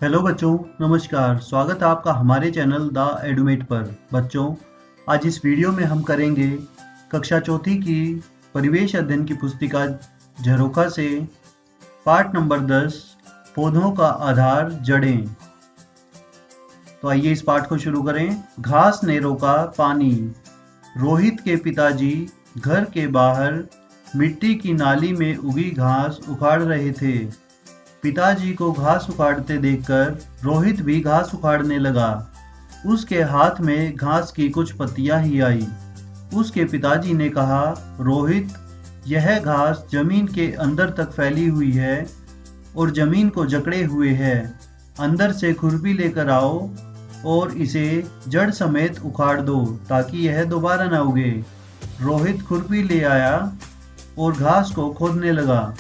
Hello बच्चों, नमस्कार। स्वागत है आपका हमारे चैनल द एडुमेट पर। बच्चों, आज इस वीडियो में हम करेंगे कक्षा चौथी की परिवेश अध्ययन की पुस्तिका झरोखा से पाठ नंबर 10 पौधों का आधार जड़ें। तो आइए इस पाठ को शुरू करें। घास ने रोका पानी। रोहित के पिताजी घर के बाहर मिट्टी की नाली में उगी घास उखाड़ रहे थे। पिताजी को घास उखाड़ते देखकर रोहित भी घास उखाड़ने लगा। उसके हाथ में घास की कुछ पत्तियां ही आई। उसके पिताजी ने कहा, रोहित, यह घास जमीन के अंदर तक फैली हुई है और जमीन को जकड़े हुए है। अंदर से खुरपी लेकर आओ और इसे जड़ समेत उखाड़ दो ताकि यह दोबारा न उगे। रोहित खुरपी ले आया और घास को खोदने लगा।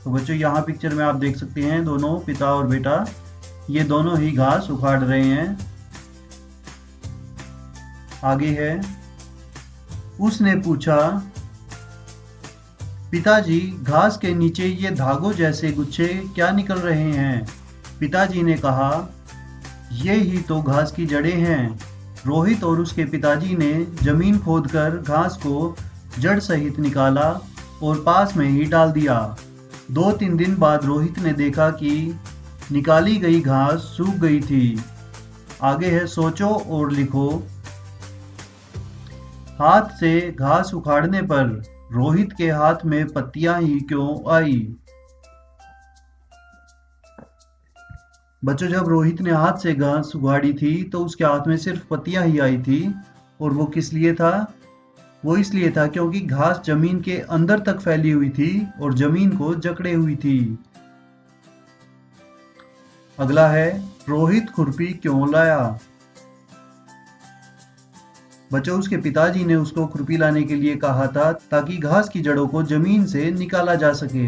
तो बच्चों, यहाँ पिक्चर में आप देख सकते हैं दोनों पिता और बेटा ये दोनों ही घास उखाड़ रहे हैं। आगे है, उसने पूछा, पिताजी, घास के नीचे ये धागों जैसे गुच्छे क्या निकल रहे हैं? पिताजी ने कहा, ये ही तो घास की जड़ें हैं। रोहित और उसके पिताजी ने जमीन खोदकर घास को जड़ सहित निकाला और पास में ही डाल दिया। 2-3 दिन बाद रोहित ने देखा कि निकाली गई घास सूख गई थी। आगे है, सोचो और लिखो। हाथ से घास उखाड़ने पर रोहित के हाथ में पत्तियां ही क्यों आई? बच्चों, जब रोहित ने हाथ से घास उखाड़ी थी तो उसके हाथ में सिर्फ पत्तियां ही आई थी। और वो किस लिए था? वो इसलिए था क्योंकि घास जमीन के अंदर तक फैली हुई थी और जमीन को जकड़े हुई थी। अगला है, रोहित खुरपी क्यों लाया? बच्चों, उसके पिताजी ने उसको खुरपी लाने के लिए कहा था ताकि घास की जड़ों को जमीन से निकाला जा सके।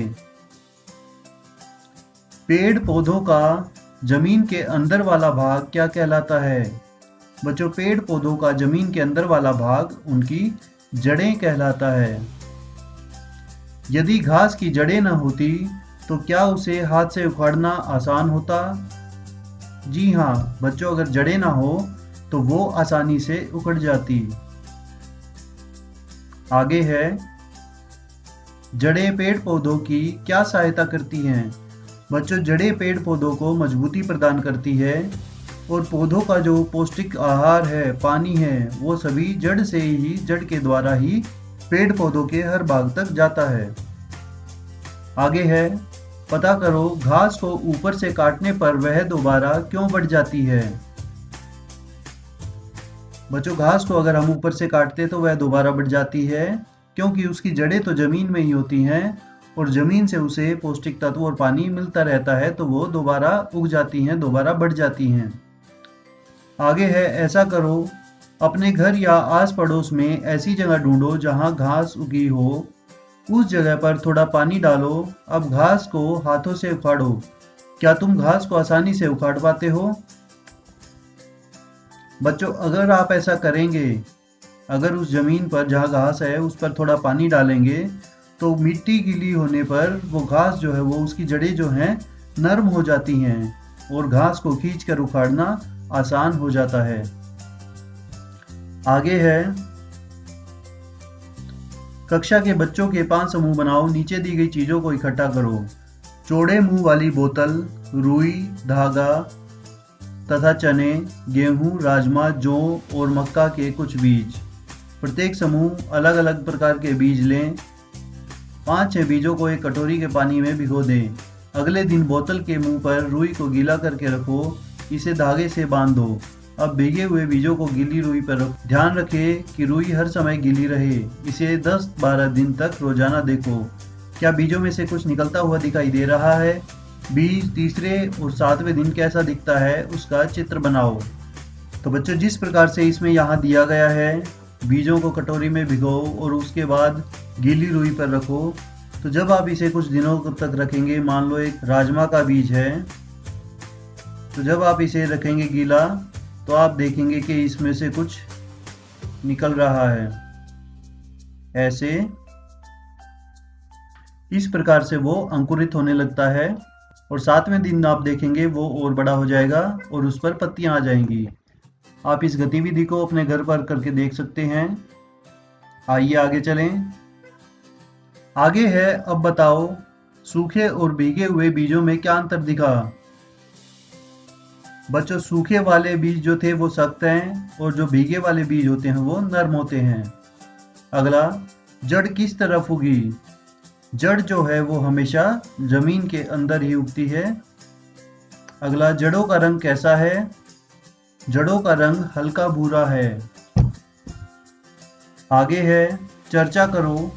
पेड़ पौधों का जमीन के अंदर वाला भाग क्या कहलाता है? बच्चों, पेड़ पौधों का जमीन के अंदर वाला भाग उनकी जड़ें कहलाता है। यदि घास की जड़ें न होती तो क्या उसे हाथ से उखाड़ना आसान होता? जी हाँ बच्चों, अगर जड़ें ना हो तो वो आसानी से उखड़ जाती। आगे है, जड़ें पेड़ पौधों की क्या सहायता करती हैं? बच्चों, जड़ें पेड़ पौधों को मजबूती प्रदान करती है और पौधों का जो पौष्टिक आहार है, पानी है, वो सभी जड़ से ही, जड़ के द्वारा ही पेड़ पौधों के हर भाग तक जाता है। आगे है, पता करो घास को ऊपर से काटने पर वह दोबारा क्यों बढ़ जाती है? बच्चों, घास को अगर हम ऊपर से काटते तो वह दोबारा बढ़ जाती है क्योंकि उसकी जड़ें तो जमीन में ही होती हैं और जमीन से उसे पौष्टिक तत्व और पानी मिलता रहता है, तो वो दोबारा उग जाती हैं, दोबारा बढ़ जाती हैं। आगे है, ऐसा करो, अपने घर या आस पड़ोस में ऐसी जगह ढूंढो जहां घास उगी हो। उस जगह पर थोड़ा पानी डालो। अब घास को हाथों से उखाड़ो। क्या तुम घास को आसानी से उखाड़ पाते हो? बच्चों, अगर आप ऐसा करेंगे, अगर उस जमीन पर जहां घास है उस पर थोड़ा पानी डालेंगे तो मिट्टी गीली होने पर वो घास जो है, वो उसकी जड़ें जो हैं नरम हो जाती हैं और घास को खींचकर उखाड़ना आसान हो जाता है। आगे है, कक्षा के बच्चों के 5 समूह बनाओ। नीचे दी गई चीजों को इकट्ठा करो। चौड़े मुंह वाली बोतल, रुई, धागा तथा चने, गेहूं, राजमा, जौ और मक्का के कुछ बीज। प्रत्येक समूह अलग अलग प्रकार के बीज लें। 5-6 बीजों को एक कटोरी के पानी में भिगो दें। अगले दिन बोतल के मुंह पर रुई को गीला करके रखो। इसे धागे से बांध दो। अब भीगे हुए बीजों को गीली रुई पर रखो। ध्यान रखें कि रुई हर समय गीली रहे। इसे 10-12 दिन तक रोजाना देखो। क्या बीजों में से कुछ निकलता हुआ दिखाई दे रहा है? बीज तीसरे और 7वें दिन कैसा दिखता है उसका चित्र बनाओ। तो बच्चों, जिस प्रकार से इसमें यहाँ दिया गया है, बीजों को कटोरी में भिगो और उसके बाद गीली रुई पर रखो। तो जब आप इसे कुछ दिनों तक रखेंगे, मान लो एक राजमा का बीज है, तो जब आप इसे रखेंगे गीला तो आप देखेंगे कि इसमें से कुछ निकल रहा है ऐसे। इस प्रकार से वो अंकुरित होने लगता है और 7वें दिन आप देखेंगे वो और बड़ा हो जाएगा और उस पर पत्तियां आ जाएंगी। आप इस गतिविधि को अपने घर पर करके देख सकते हैं। आइए आगे चलें। आगे है, अब बताओ सूखे और भीगे हुए बीजों में क्या अंतर दिखा। बच्चों, सूखे वाले बीज जो थे वो सख्त हैं और जो भीगे वाले बीज होते हैं वो नरम होते हैं। अगला, जड़ किस तरफ उगी। जड़ जो है वो हमेशा जमीन के अंदर ही उगती है। अगला, जड़ों का रंग कैसा है। जड़ों का रंग हल्का भूरा है। आगे है, चर्चा करो।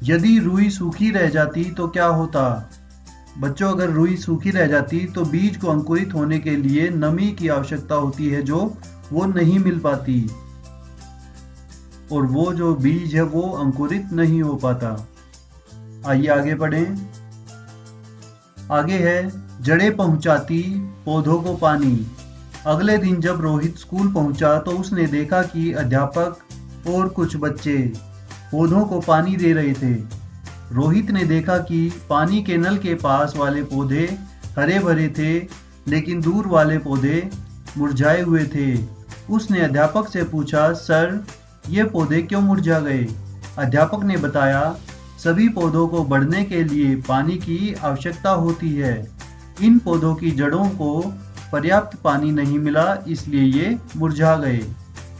यदि रुई सूखी रह जाती तो क्या होता। बच्चों, अगर रुई सूखी रह जाती तो बीज को अंकुरित होने के लिए नमी की आवश्यकता होती है जो वो नहीं मिल पाती और वो जो बीज है वो अंकुरित नहीं हो पाता। आइए आगे पढ़ें। आगे है, जड़ें पहुंचाती पौधों को पानी। अगले दिन जब रोहित स्कूल पहुंचा तो उसने देखा कि अध्यापक और कुछ बच्चे पौधों को पानी दे रहे थे। रोहित ने देखा कि पानी के नल के पास वाले पौधे हरे भरे थे लेकिन दूर वाले पौधे मुरझाए हुए थे। उसने अध्यापक से पूछा, सर, ये पौधे क्यों मुरझा गए। अध्यापक ने बताया, सभी पौधों को बढ़ने के लिए पानी की आवश्यकता होती है। इन पौधों की जड़ों को पर्याप्त पानी नहीं मिला इसलिए ये मुरझा गए।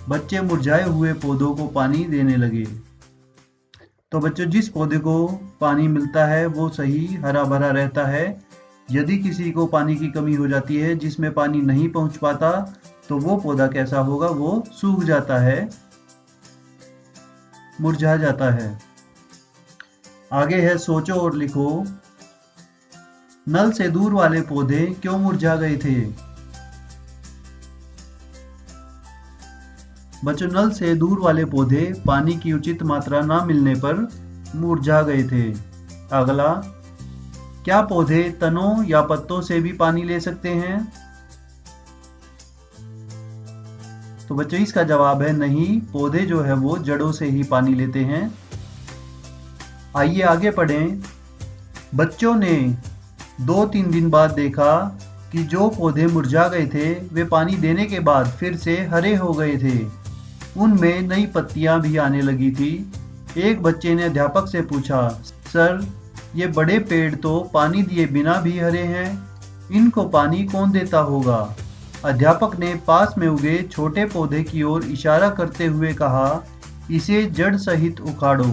बच्चे मुरझाए हुए पौधों को पानी देने लगे। तो बच्चों, जिस पौधे को पानी मिलता है वो सही हरा भरा रहता है। यदि किसी को पानी की कमी हो जाती है, जिसमें पानी नहीं पहुंच पाता, तो वो पौधा कैसा होगा, वो सूख जाता है, मुरझा जाता है। आगे है, सोचो और लिखो। नल से दूर वाले पौधे क्यों मुरझा गए थे। बच्चों, नल से दूर वाले पौधे पानी की उचित मात्रा न मिलने पर मुरझा गए थे। अगला, क्या पौधे तनों या पत्तों से भी पानी ले सकते हैं। तो बच्चों, इसका जवाब है नहीं, पौधे जो है वो जड़ों से ही पानी लेते हैं। आइए आगे पढ़ें। बच्चों ने 2-3 दिन बाद देखा कि जो पौधे मुरझा गए थे वे पानी देने के बाद फिर से हरे हो गए थे। उनमें नई पत्तियां भी आने लगी थी। एक बच्चे ने अध्यापक से पूछा, सर, ये बड़े पेड़ तो पानी दिए बिना भी हरे हैं, इनको पानी कौन देता होगा। अध्यापक ने पास में उगे छोटे पौधे की ओर इशारा करते हुए कहा, इसे जड़ सहित उखाड़ो।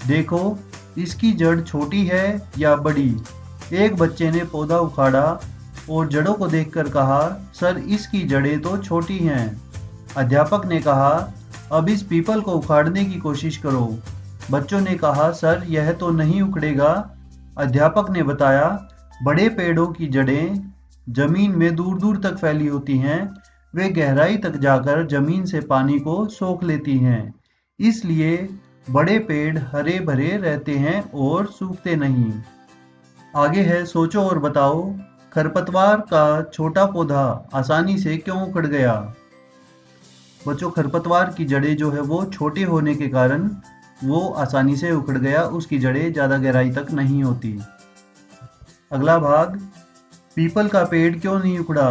देखो, इसकी जड़ छोटी है या बड़ी। एक बच्चे ने पौधा उखाड़ा और जड़ों को देखकर कहा, सर, इसकी जड़ें तो छोटी हैं। अध्यापक ने कहा, अब इस पीपल को उखाड़ने की कोशिश करो। बच्चों ने कहा, सर, यह तो नहीं उखड़ेगा। अध्यापक ने बताया, बड़े पेड़ों की जड़ें जमीन में दूर दूर तक फैली होती हैं। वे गहराई तक जाकर जमीन से पानी को सोख लेती हैं। इसलिए बड़े पेड़ हरे भरे रहते हैं और सूखते नहीं। आगे है, सोचो और बताओ। खरपतवार का छोटा पौधा आसानी से क्यों उखड़ गया। बच्चों, खरपतवार की जड़ें जो है वो छोटे होने के कारण वो आसानी से उखड़ गया, उसकी जड़ें ज़्यादा गहराई तक नहीं होती। अगला भाग, पीपल का पेड़ क्यों नहीं उखड़ा।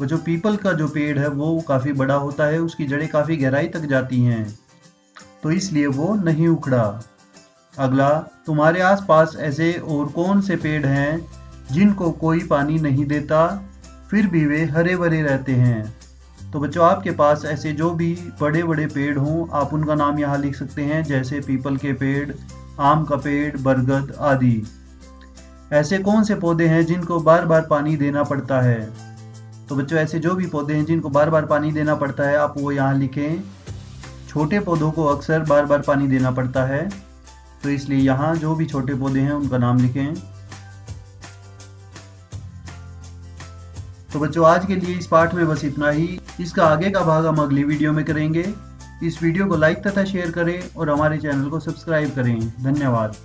बच्चों, पीपल का जो पेड़ है वो काफ़ी बड़ा होता है, उसकी जड़ें काफ़ी गहराई तक जाती हैं, तो इसलिए वो नहीं उखड़ा। अगला, तुम्हारे आसपास ऐसे और कौन से पेड़ हैं जिनको कोई पानी नहीं देता फिर भी वे हरे भरे रहते हैं। तो बच्चों, आपके पास ऐसे जो भी बड़े बड़े पेड़ हों आप उनका नाम यहाँ लिख सकते हैं, जैसे पीपल के पेड़, आम का पेड़, बरगद आदि। ऐसे कौन से पौधे हैं जिनको बार बार पानी देना पड़ता है। तो बच्चों, ऐसे जो भी पौधे हैं जिनको बार बार पानी देना पड़ता है आप वो यहाँ लिखें। छोटे पौधों को अक्सर बार बार पानी देना पड़ता है, तो इसलिए यहाँ जो भी छोटे पौधे हैं उनका नाम लिखें। तो बच्चों, आज के लिए इस पाठ में बस इतना ही। इसका आगे का भाग हम अगली वीडियो में करेंगे। इस वीडियो को लाइक तथा शेयर करें और हमारे चैनल को सब्सक्राइब करें। धन्यवाद।